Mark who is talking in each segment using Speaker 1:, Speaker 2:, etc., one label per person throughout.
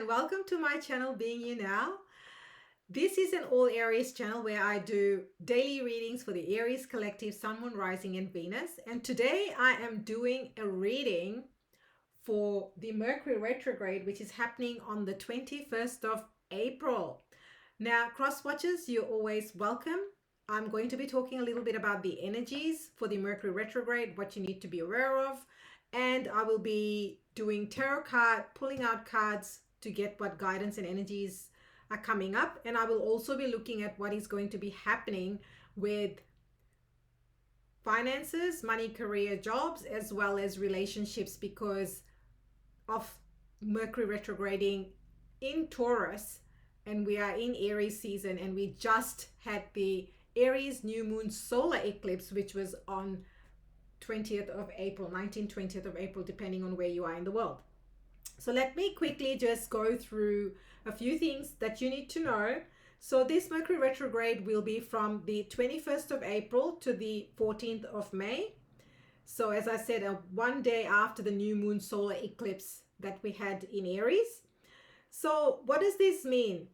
Speaker 1: and welcome to my channel Being You Now. This is an all Aries channel where I do daily readings for the Aries collective, Sun, Moon, Rising and Venus. And today I am doing a reading for the Mercury Retrograde, which is happening on the 21st of April. Now, cross watchers, you're always welcome. I'm going to be talking a little bit about the energies for the Mercury Retrograde, what you need to be aware of, and I will be doing tarot card, pulling out cards to get what guidance and energies are coming up. And I will also be looking at what is going to be happening with finances, money, career, jobs, as well as relationships because of Mercury retrograding in Taurus, and we are in Aries season, and we just had the Aries new moon solar eclipse, which was on 20th of April, 19th, 20th of April, depending on where you are in the world. So let me quickly just go through a few things that you need to know. So this Mercury retrograde will be from the 21st of April to the 14th of May. So as I said, one day after the new moon solar eclipse that we had in Aries. So what does this mean?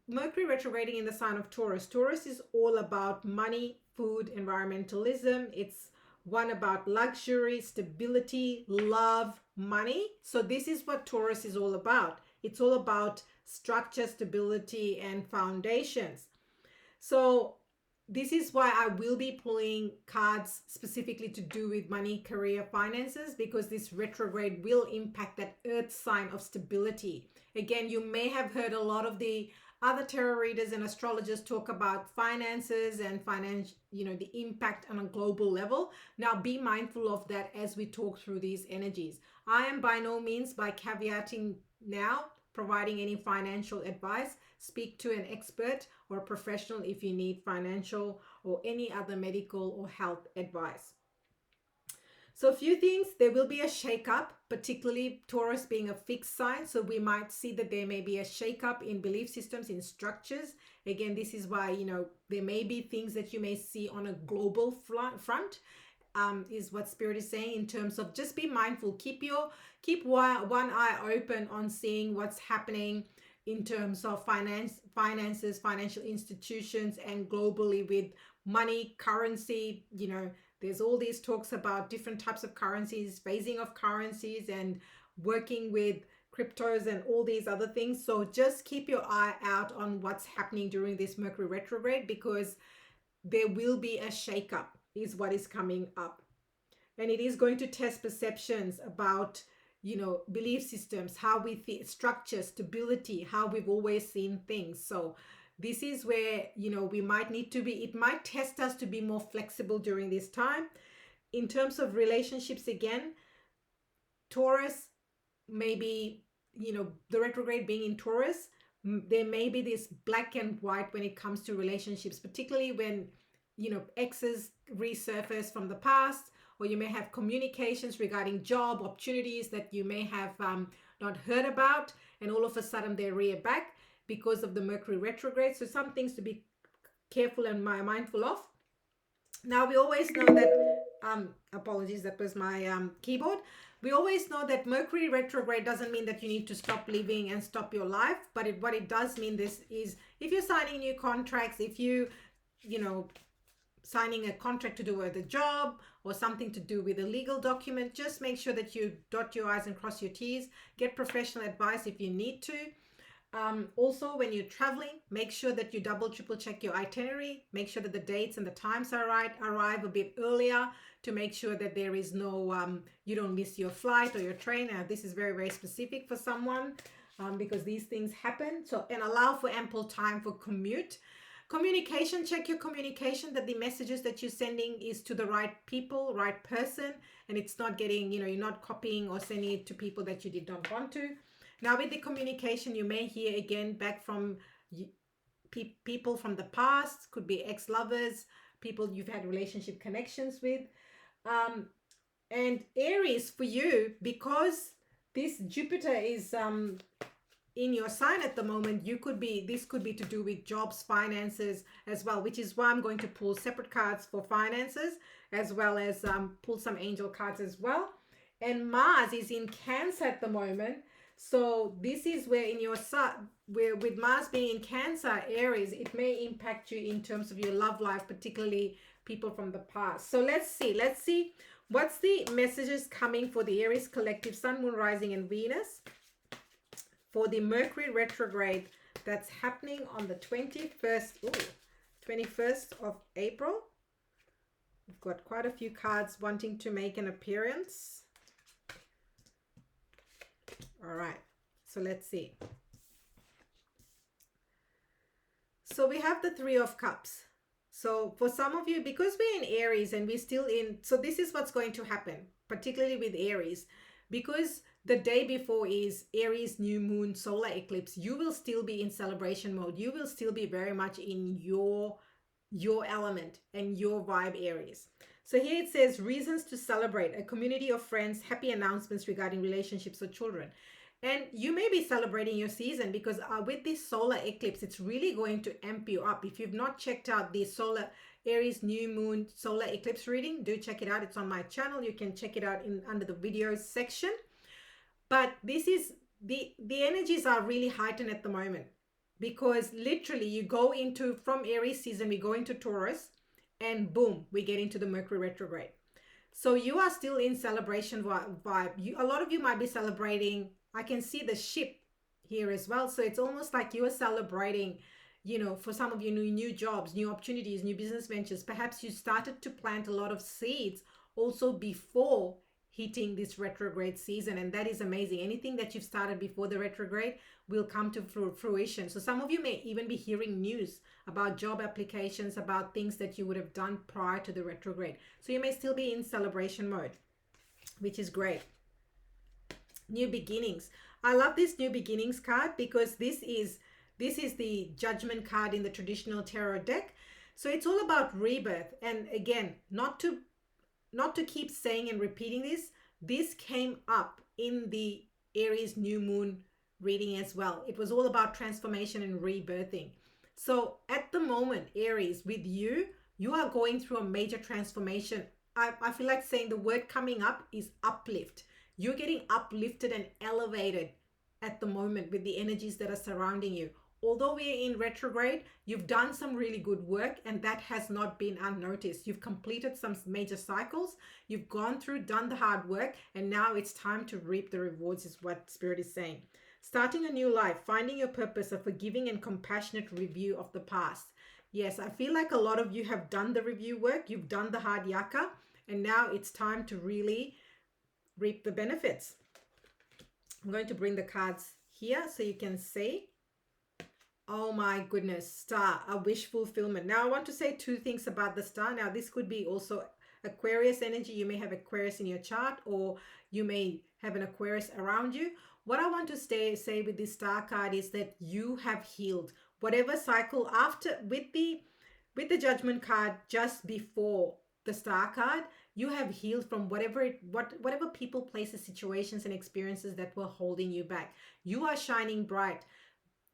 Speaker 1: Mercury retrograding in the sign of Taurus. Taurus is all about money, food, environmentalism. It's one about luxury, stability, love, money. So this is what Taurus is all about. It's all about structure, stability, and foundations. So this is why I will be pulling cards specifically to do with money, career, finances, because this retrograde will impact that earth sign of stability. Again, you may have heard a lot of the other tarot readers and astrologers talk about finances and finance, the impact on a global level. Now be mindful of that as we talk through these energies. I am by no means, by caveating now, providing any financial advice. Speak to an expert or a professional if you need financial or any other medical or health advice. So a few things, there will be a shakeup, particularly Taurus being a fixed sign. So we might see that there may be a shakeup in belief systems, in structures. Again, this is why, there may be things that you may see on a global front. Is what Spirit is saying in terms of just be mindful. Keep one eye open on seeing what's happening in terms of finances, financial institutions, and globally with money, currency. There's all these talks about different types of currencies, phasing of currencies, and working with cryptos and all these other things. So just keep your eye out on what's happening during this Mercury retrograde, because there will be a shakeup is what is coming up. And it is going to test perceptions about, belief systems, how we structure, stability, how we've always seen things. So this is where, we might need to be, it might test us to be more flexible during this time. In terms of relationships, again, Taurus, maybe, the retrograde being in Taurus, there may be this black and white when it comes to relationships, particularly when, exes resurface from the past, or you may have communications regarding job opportunities that you may have not heard about, and all of a sudden they rear back because of the Mercury retrograde. So some things to be careful and mindful of. Now we always know that, apologies, that was my keyboard. We always know that Mercury retrograde doesn't mean that you need to stop living and stop your life, but what it does mean this is if you're signing new contracts, if signing a contract to do with a job or something to do with a legal document, just make sure that you dot your I's and cross your T's. Get professional advice if you need to. Also, when you're traveling, make sure that you triple check your itinerary. Make sure that the dates and the times are right. Arrive a bit earlier to make sure that there is no, you don't miss your flight or your train. Now, this is very, very specific for someone because these things happen. So, and allow for ample time for commute. Communication, check your communication, that the messages that you're sending is to the right people, right person, and it's not getting, you're not copying or sending it to people that you did not want to. Now with the communication, you may hear again back from people from the past, could be ex-lovers, people you've had relationship connections with. And Aries, for you, because this Jupiter is in your sign at the moment, this could be to do with jobs, finances as well, which is why I'm going to pull separate cards for finances as well as pull some angel cards as well. And Mars is in Cancer at the moment. So this is where in your sun, where with Mars being in Cancer, Aries, it may impact you in terms of your love life, particularly people from the past. So let's see what's the messages coming for the Aries collective, Sun, Moon, Rising, and Venus for the Mercury retrograde that's happening on the 21st of April. We've got quite a few cards wanting to make an appearance. All right, so let's see. So we have the Three of Cups. So for some of you, because we're in Aries and we're still in, so this is what's going to happen, particularly with Aries, because the day before is Aries new moon solar eclipse. You will still be in celebration mode. You will still be very much in your element and your vibe, Aries. So here it says reasons to celebrate, a community of friends, happy announcements regarding relationships or children. And you may be celebrating your season because with this solar eclipse, it's really going to amp you up. If you've not checked out the solar Aries new moon solar eclipse reading, do check it out. It's on my channel. You can check it out in under the videos section. But this is the energies are really heightened at the moment, because literally you go into, from Aries season, we go into Taurus, and boom, we get into the Mercury retrograde. So you are still in celebration vibe. A lot of you might be celebrating. I can see the ship here as well. So it's almost like you are celebrating, you know, for some of you, new jobs, new opportunities, new business ventures. Perhaps you started to plant a lot of seeds also before hitting this retrograde season, and that is amazing. Anything that you've started before the retrograde will come to fruition. So some of you may even be hearing news about job applications, about things that you would have done prior to the retrograde. So you may still be in celebration mode, which is great. New beginnings. I love this new beginnings card because this is the Judgment card in the traditional tarot deck. So it's all about rebirth. And again, not to keep saying and repeating this came up in the Aries new moon reading as well. It was all about transformation and rebirthing. So at the moment, Aries, with you are going through a major transformation. I feel like saying the word coming up is uplift. You're getting uplifted and elevated at the moment with the energies that are surrounding you. Although we're in retrograde, you've done some really good work, and that has not been unnoticed. You've completed some major cycles. You've gone through, done the hard work, and now it's time to reap the rewards, is what Spirit is saying. Starting a new life, finding your purpose, a forgiving and compassionate review of the past. Yes, I feel like a lot of you have done the review work. You've done the hard yakka, and now it's time to really reap the benefits. I'm going to bring the cards here so you can see. Oh my goodness, star, a wish fulfillment. Now I want to say two things about the star. Now this could be also Aquarius energy. You may have Aquarius in your chart, or you may have an Aquarius around you. What I want to say with this star card is that you have healed whatever cycle after with the Judgment card just before the star card. You have healed from whatever people, places, situations, and experiences that were holding you back. You are shining bright.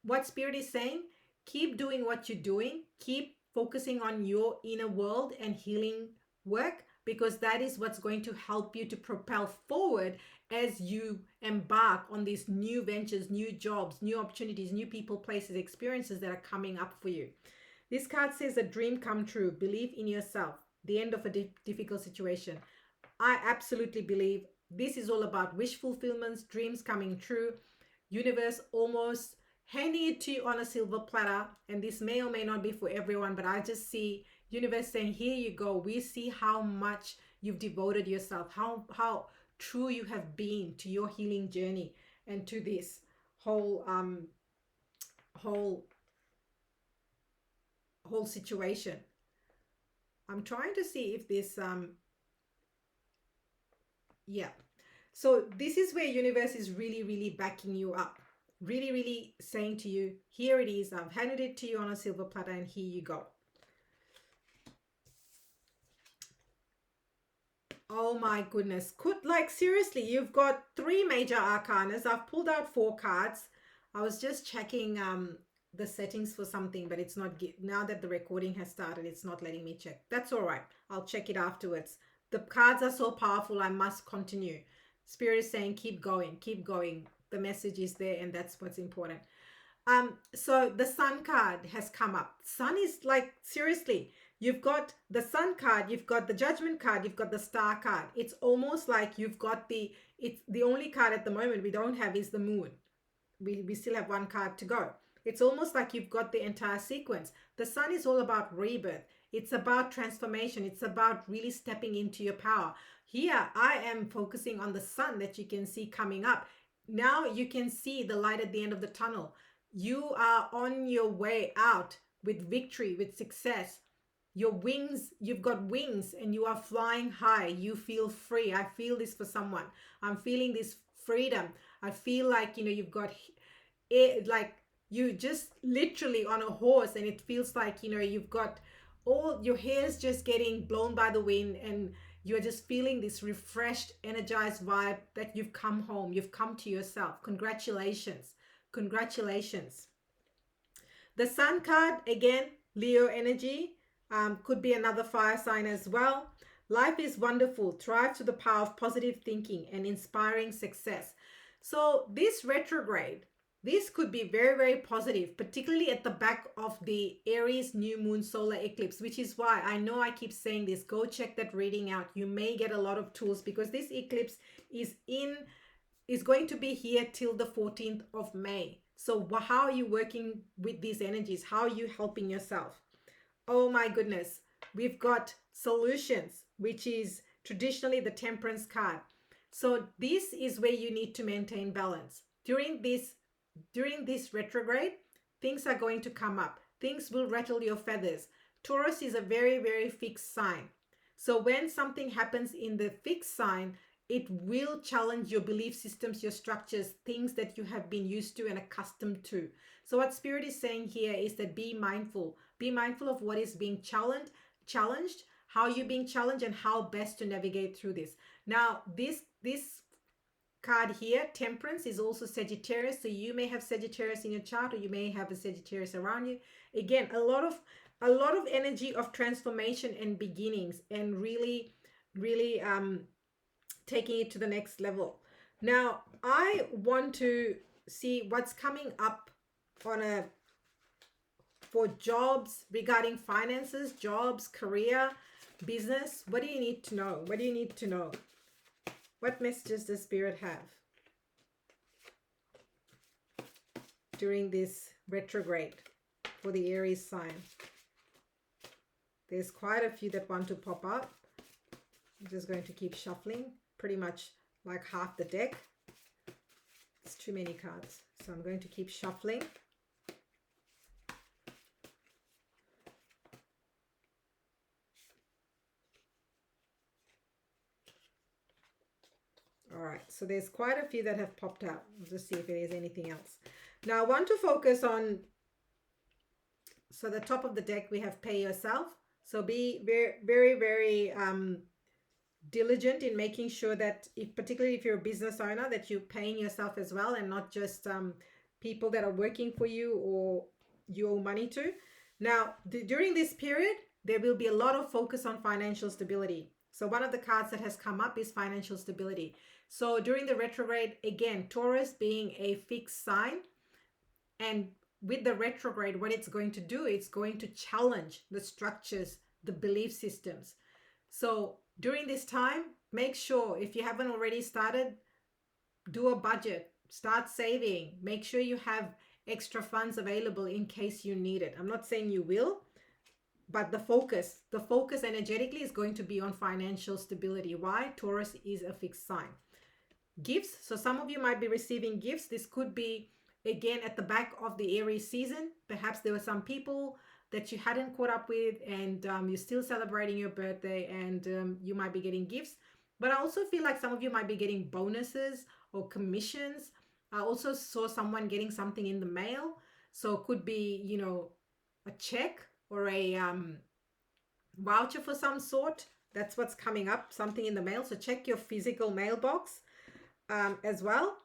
Speaker 1: What Spirit is saying, keep doing what you're doing. Keep focusing on your inner world and healing work, because that is what's going to help you to propel forward as you embark on these new ventures, new jobs, new opportunities, new people, places, experiences that are coming up for you. This card says a dream come true. Believe in yourself. The end of a difficult situation. I absolutely believe this is all about wish fulfillments, dreams coming true, universe almost handing it to you on a silver platter. And this may or may not be for everyone, but I just see universe saying, here you go. We see how much you've devoted yourself, how true you have been to your healing journey and to this whole situation. I'm trying to see if this yeah. So this is where universe is really backing you up. Really saying to you, here it is. I've handed it to you on a silver platter, and here you go. Oh my goodness. Seriously, you've got 3 major arcanas. I've pulled out 4 cards. I was just checking the settings for something, but it's not, now that the recording has started, it's not letting me check. That's all right. I'll check it afterwards. The cards are so powerful. I must continue. Spirit is saying, keep going, keep going. the message is there, and that's what's important. So the Sun card has come up. Sun is like, seriously, you've got the Sun card, you've got the Judgment card, you've got the Star card. It's almost like you've got it's the only card at the moment we don't have is the Moon. We still have one card to go. It's almost like you've got the entire sequence. The Sun is all about rebirth. It's about transformation. It's about really stepping into your power. Here, I am focusing on the Sun that you can see coming up. Now you can see the light at the end of the tunnel. You are on your way out with victory, with success. Your wings, you've got wings and you are flying high. You feel free. I feel this for someone. I'm feeling this freedom. I feel like, you've got it, like you just literally on a horse, and it feels like, you've got all your hair's just getting blown by the wind, and you're just feeling this refreshed, energized vibe that you've come home. You've come to yourself. Congratulations. Congratulations. The Sun card, again, Leo energy, could be another fire sign as well. Life is wonderful. Thrive to the power of positive thinking and inspiring success. So this retrograde, this could be very, very positive, particularly at the back of the Aries new moon solar eclipse, which is why I know I keep saying this. Go check that reading out. You may get a lot of tools because this eclipse is going to be here till the 14th of May. So how are you working with these energies? How are you helping yourself? Oh my goodness. We've got solutions, which is traditionally the Temperance card. So this is where you need to maintain balance. During this retrograde, things are going to come up. Things will rattle your feathers. Taurus is a very, very fixed sign. So when something happens in the fixed sign, it will challenge your belief systems, your structures, things that you have been used to and accustomed to. So what Spirit is saying here is that be mindful. Be mindful of what is being challenged, how you're being challenged, and how best to navigate through this. Now, this card here, Temperance, is also Sagittarius. So you may have Sagittarius in your chart, or you may have a Sagittarius around you. Again, a lot of energy of transformation and beginnings, and really, really taking it to the next level. Now, I want to see what's coming up for jobs, regarding finances, jobs, career, business. What do you need to know? What do you need to know? What messages does Spirit have during this retrograde for the Aries sign? There's quite a few that want to pop up. I'm just going to keep shuffling, pretty much like half the deck. It's too many cards, so I'm going to keep shuffling. All right, so there's quite a few that have popped out. We'll just see if there is anything else. Now I want to focus on, so the top of the deck we have pay yourself. So be very, very, very diligent in making sure that, particularly if you're a business owner, that you're paying yourself as well, and not just people that are working for you or you owe money to. Now, during this period, there will be a lot of focus on financial stability. So one of the cards that has come up is financial stability. So during the retrograde, again, Taurus being a fixed sign, and with the retrograde, what it's going to do, it's going to challenge the structures, the belief systems. So during this time, make sure, if you haven't already started, do a budget, start saving, make sure you have extra funds available in case you need it. I'm not saying you will, but the focus energetically is going to be on financial stability. Why? Taurus is a fixed sign. Gifts. So some of you might be receiving gifts. This could be, again, at the back of the Aries season. Perhaps there were some people that you hadn't caught up with, and you're still celebrating your birthday, and you might be getting gifts. But I also feel like some of you might be getting bonuses or commissions. I also saw someone getting something in the mail. So it could be, a check or a voucher for some sort. That's what's coming up, something in the mail. So check your physical mailbox as well.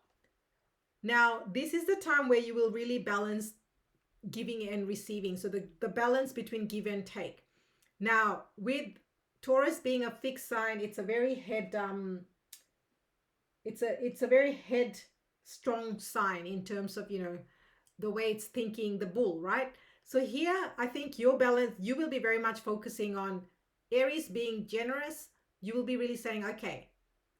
Speaker 1: Now, this is the time where you will really balance giving and receiving. So the balance between give and take. Now, with Taurus being a fixed sign, it's a very head strong sign in terms of, the way it's thinking, the bull, right? So here, I think your balance, you will be very much focusing on Aries being generous. You will be really saying, okay,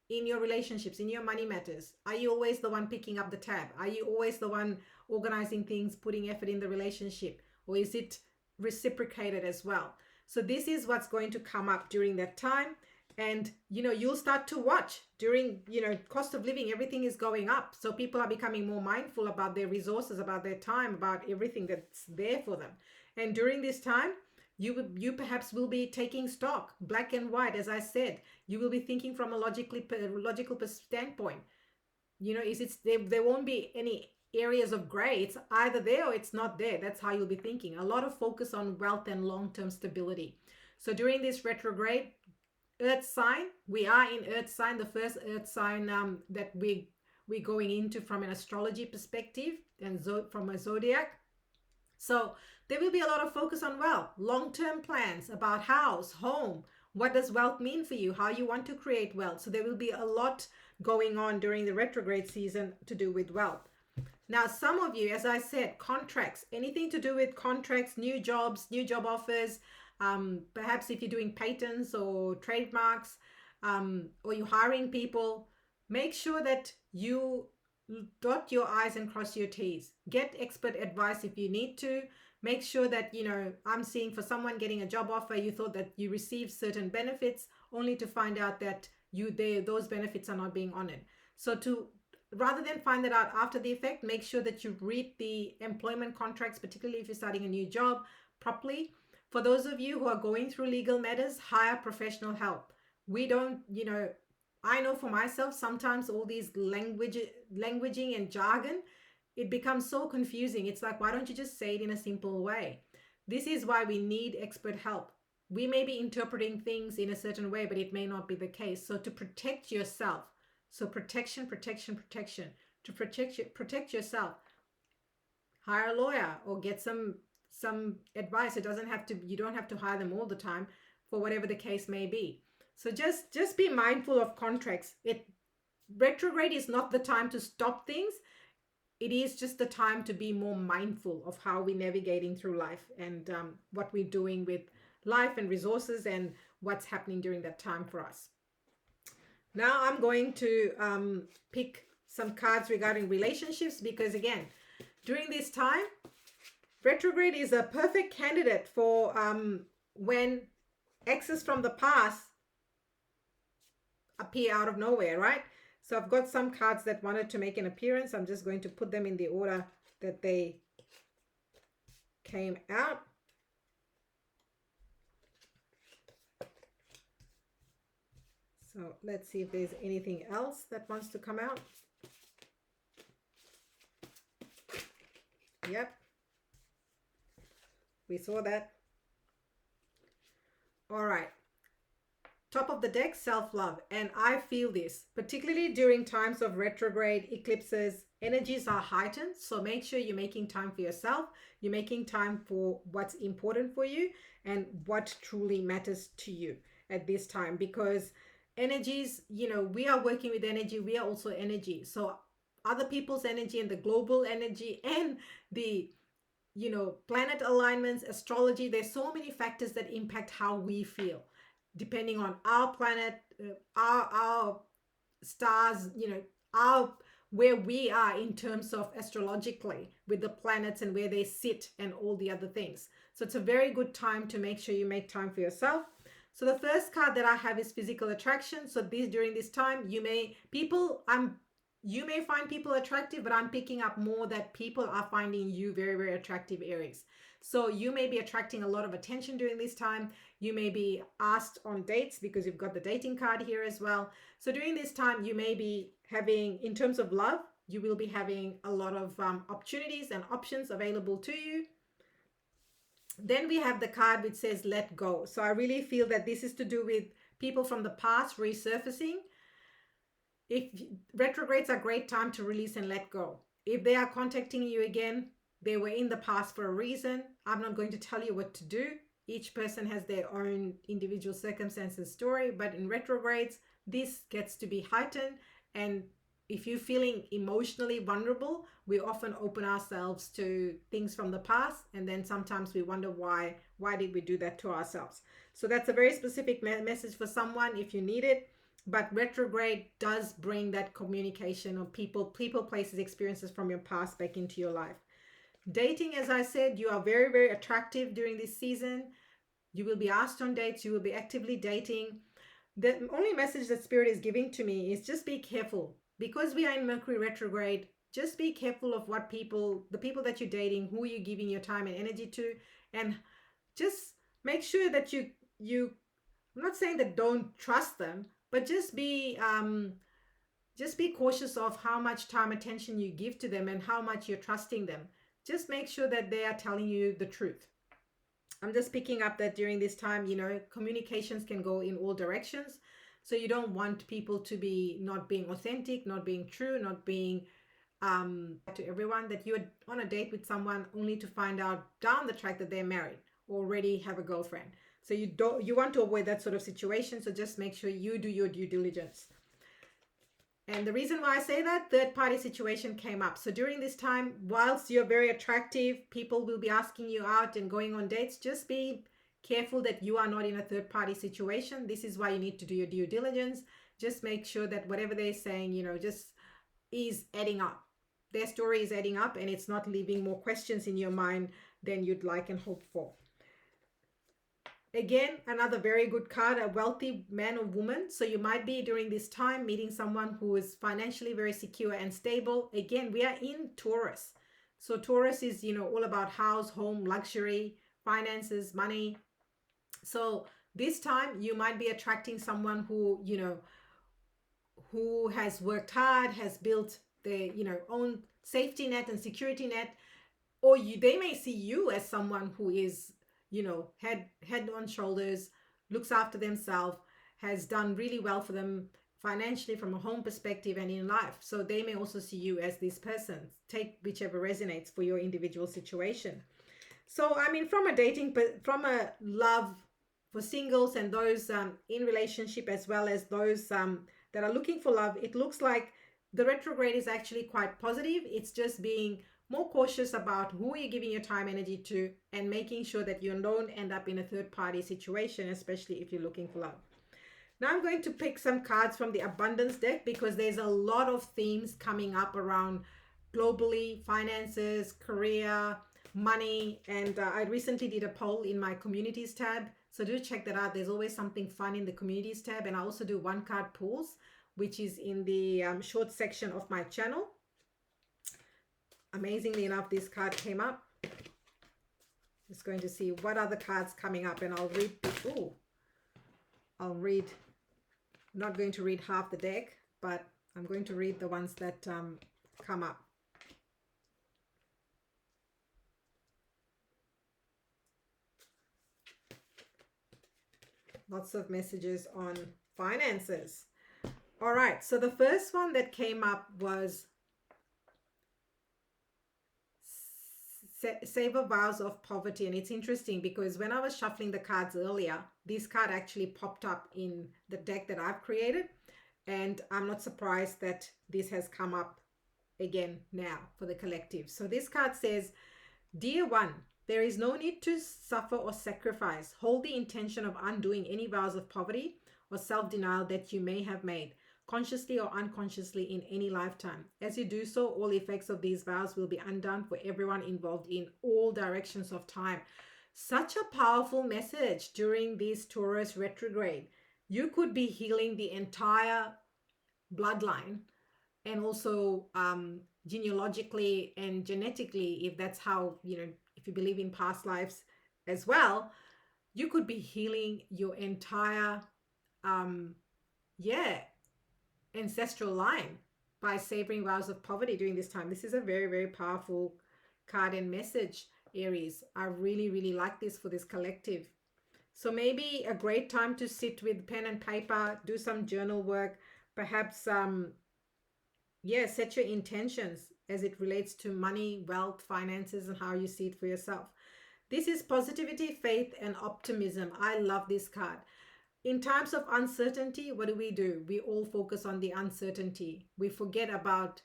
Speaker 1: in your relationships, in your money matters, are you always the one picking up the tab? Are you always the one organizing things, putting effort in the relationship? Or is it reciprocated as well? So this is what's going to come up during that time. And, you'll start to watch during, cost of living, everything is going up. So people are becoming more mindful about their resources, about their time, about everything that's there for them. And during this time, you perhaps will be taking stock, black and white, as I said. You will be thinking from a logical standpoint. Is it there won't be any areas of gray. It's either there or it's not there. That's how you'll be thinking. A lot of focus on wealth and long-term stability. So during this retrograde, Earth sign, we are in Earth sign, the first Earth sign that we're going into from an astrology perspective and from a zodiac. So there will be a lot of focus on wealth, long-term plans about house, home. What does wealth mean for you? How you want to create wealth? So there will be a lot going on during the retrograde season to do with wealth. Now, some of you, as I said, contracts, anything to do with contracts, new jobs, new job offers, perhaps if you're doing patents or trademarks, or you're hiring people, make sure that you dot your I's and cross your T's. Get expert advice if you need to. Make sure that, I'm seeing for someone getting a job offer, you thought that you received certain benefits only to find out that those benefits are not being honored. So rather than find that out after the effect, make sure that you read the employment contracts, particularly if you're starting a new job, properly. For those of you who are going through legal matters, hire professional help. We don't, I know for myself, sometimes all these languaging and jargon, it becomes so confusing. It's like, why don't you just say it in a simple way? This is why we need expert help. We may be interpreting things in a certain way, but it may not be the case. So to protect yourself, so protection. To protect yourself, hire a lawyer or get some advice. You don't have to hire them all the time for whatever the case may be. So just be mindful of contracts. Retrograde is not the time to stop things. It is just the time to be more mindful of how we're navigating through life and what we're doing with life and resources and what's happening during that time for us. Now I'm going to pick some cards regarding relationships because, again, during this time, retrograde is a perfect candidate for when exes from the past appear out of nowhere, right? So I've got some cards that wanted to make an appearance. I'm just going to put them in the order that they came out. So let's see if there's anything else that wants to come out. Yep. We saw that. All right. Top of the deck, self-love. And I feel this, particularly during times of retrograde eclipses, energies are heightened. So make sure you're making time for yourself. You're making time for what's important for you and what truly matters to you at this time. Because energies, we are working with energy. We are also energy. So other people's energy and the global energy and the planet alignments, astrology, there's so many factors that impact how we feel depending on our planet, our stars, where we are in terms of astrologically with the planets and where they sit and all the other things. So it's a very good time to make sure you make time for yourself. So the first card that I have is physical attraction. So during this time, you may find people attractive, but I'm picking up more that people are finding you very, very attractive, Aries. So you may be attracting a lot of attention during this time. You may be asked on dates because you've got the dating card here as well. So during this time, you may be having, in terms of love, you will be having a lot of opportunities and options available to you. Then we have the card which says let go. So I really feel that this is to do with people from the past resurfacing. If retrogrades are a great time to release and let go. If they are contacting you again, they were in the past for a reason. I'm not going to tell you what to do. Each person has their own individual circumstances, story, but in retrogrades, this gets to be heightened and if you're feeling emotionally vulnerable, we often open ourselves to things from the past, and then sometimes we wonder why did we do that to ourselves. So that's a very specific message for someone if you need it. But retrograde does bring that communication of people, places, experiences from your past back into your life. Dating, as I said, you are very, very attractive during this season. You will be asked on dates, you will be actively dating. The only message that Spirit is giving to me is just be careful. Because we are in Mercury retrograde, just be careful of the people that you're dating, who you're giving your time and energy to, and just make sure that I'm not saying that don't trust them, but just be cautious of how much time, attention you give to them and how much you're trusting them. Just make sure that they are telling you the truth. I'm just picking up that during this time, communications can go in all directions. So you don't want people to be not being authentic, not being true, not being to everyone, that you're on a date with someone only to find out down the track that they're married, already have a girlfriend. So you want to avoid that sort of situation. So just make sure you do your due diligence. And the reason why I say that, third party situation came up. So during this time, whilst you're very attractive, people will be asking you out and going on dates. Just be careful that you are not in a third party situation. This is why you need to do your due diligence. Just make sure that whatever they're saying, just is adding up. Their story is adding up and it's not leaving more questions in your mind than you'd like and hope for. Again, another very good card, a wealthy man or woman. So you might be during this time meeting someone who is financially very secure and stable. Again, we are in Taurus. So Taurus is, all about house, home, luxury, finances, money. So this time you might be attracting someone who, who has worked hard, has built their, own safety net and security net, or they may see you as someone who is, head on shoulders, looks after themselves, has done really well for them financially from a home perspective and in life. So they may also see you as this person. Take whichever resonates for your individual situation. So, from a love for singles and those in relationship, as well as those that are looking for love, it looks like the retrograde is actually quite positive. It's just being more cautious about who you're giving your time, energy to, and making sure that you don't end up in a third party situation, especially if you're looking for love. Now I'm going to pick some cards from the abundance deck because there's a lot of themes coming up around globally, finances, career, money, and I recently did a poll in my communities tab. So do check that out. There's always something fun in the communities tab, and I also do one card pulls, which is in the short section of my channel. Amazingly enough, this card came up. Just going to see what other cards coming up, and I'll read. I'm not going to read half the deck, but I'm going to read the ones that come up. Lots of messages on finances. All right, so the first one that came up was Savor Vows of Poverty. And it's interesting because when I was shuffling the cards earlier, this card actually popped up in the deck that I've created. And I'm not surprised that this has come up again now for the collective. So this card says, Dear one, there is no need to suffer or sacrifice. Hold the intention of undoing any vows of poverty or self-denial that you may have made, consciously or unconsciously, in any lifetime. As you do so, all effects of these vows will be undone for everyone involved in all directions of time. Such a powerful message during this Taurus retrograde. You could be healing the entire bloodline, and also genealogically and genetically, if that's how, if you believe in past lives as well, you could be healing your entire ancestral line by savoring vows of poverty during this time. This is a very, very powerful card and message, Aries. I really, really like this for this collective. So maybe a great time to sit with pen and paper, do some journal work, perhaps set your intentions as it relates to money, wealth, finances, and how you see it for yourself. This is positivity, faith, and optimism. I love this card. In times of uncertainty, what do? We all focus on the uncertainty. We forget about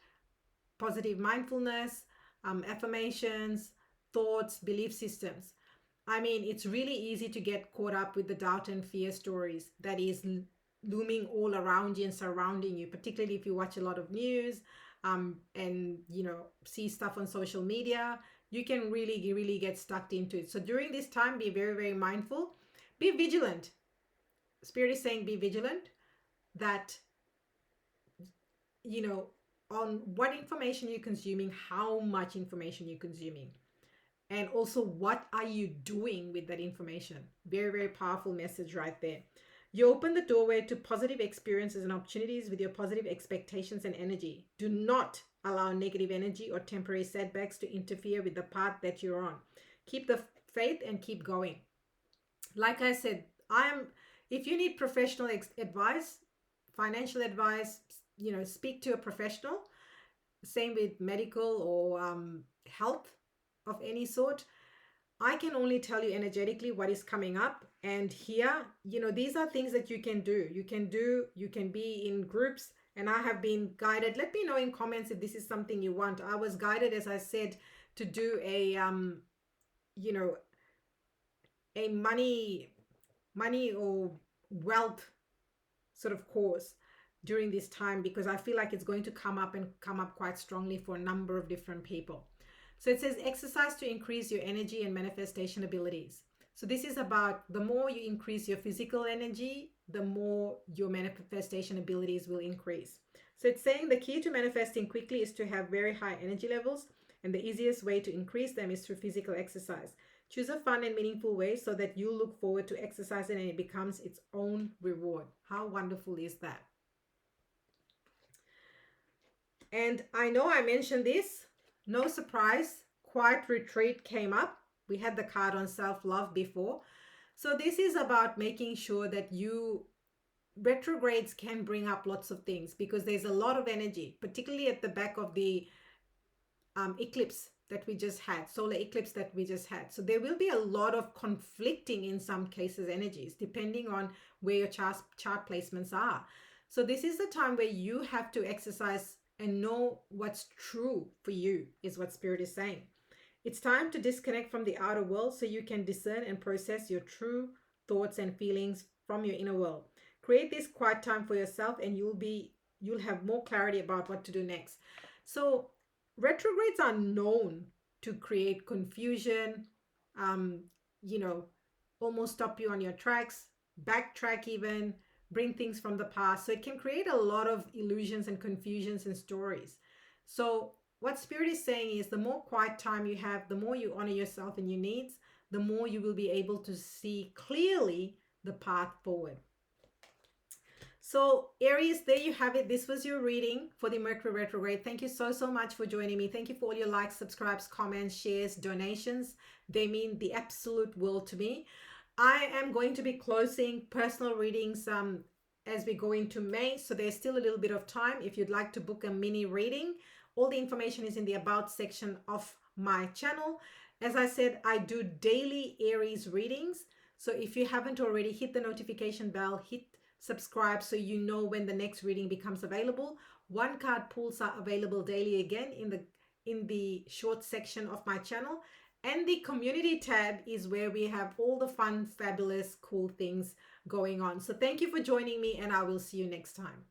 Speaker 1: positive mindfulness, affirmations, thoughts, belief systems. I mean, it's really easy to get caught up with the doubt and fear stories that is looming all around you and surrounding you, particularly if you watch a lot of news, and see stuff on social media. You can really get stuck into it. So during this time, be very mindful, be vigilant. Spirit is saying be vigilant that you know on what information you're consuming, how much information you're consuming, and also what are you doing with that information. Very powerful message right there. You open the doorway to positive experiences and opportunities with your positive expectations and energy. Do not allow negative energy or temporary setbacks to interfere with the path that you're on. Keep the faith and keep going. Like I said, if you need professional advice, financial advice, speak to a professional. Same with medical or health of any sort. I can only tell you energetically what is coming up. And here, these are things that you can do. You can be in groups, and I have been guided. Let me know in comments if this is something you want. I was guided, as I said, to do a a money or wealth sort of course during this time, because I feel like it's going to come up quite strongly for a number of different people. So it says exercise to increase your energy and manifestation abilities. So this is about the more you increase your physical energy, the more your manifestation abilities will increase. So it's saying the key to manifesting quickly is to have very high energy levels, and the easiest way to increase them is through physical exercise. Choose a fun and meaningful way so that you look forward to exercising and it becomes its own reward. How wonderful is that? And I know I mentioned this, no surprise, quiet retreat came up. We had the card on self-love before. So this is about making sure that retrogrades can bring up lots of things, because there's a lot of energy, particularly at the back of the eclipse that we just had, solar eclipse that we just had. So there will be a lot of conflicting, in some cases, energies, depending on where your chart placements are. So this is the time where you have to exercise and know what's true for you, is what Spirit is saying. It's time to disconnect from the outer world so you can discern and process your true thoughts and feelings from your inner world. Create this quiet time for yourself, and you'll have more clarity about what to do next. So retrogrades are known to create confusion, almost stop you on your tracks, backtrack even, bring things from the past. So it can create a lot of illusions and confusions and stories. So what Spirit is saying is the more quiet time you have, the more you honor yourself and your needs, the more you will be able to see clearly the path forward. So Aries, there you have it. This was your reading for the Mercury retrograde. Thank you so much for joining me. Thank you for all your likes, subscribes, comments, shares, donations. They mean the absolute world to me. I am going to be closing personal readings as we go into May, so there's still a little bit of time. If you'd like to book a mini reading, all the information is in the About section of my channel. As I said, I do daily Aries readings. So if you haven't already, hit the notification bell, hit subscribe so you know when the next reading becomes available. One card pulls are available daily again in the short section of my channel. And the community tab is where we have all the fun, fabulous, cool things going on. So thank you for joining me, and I will see you next time.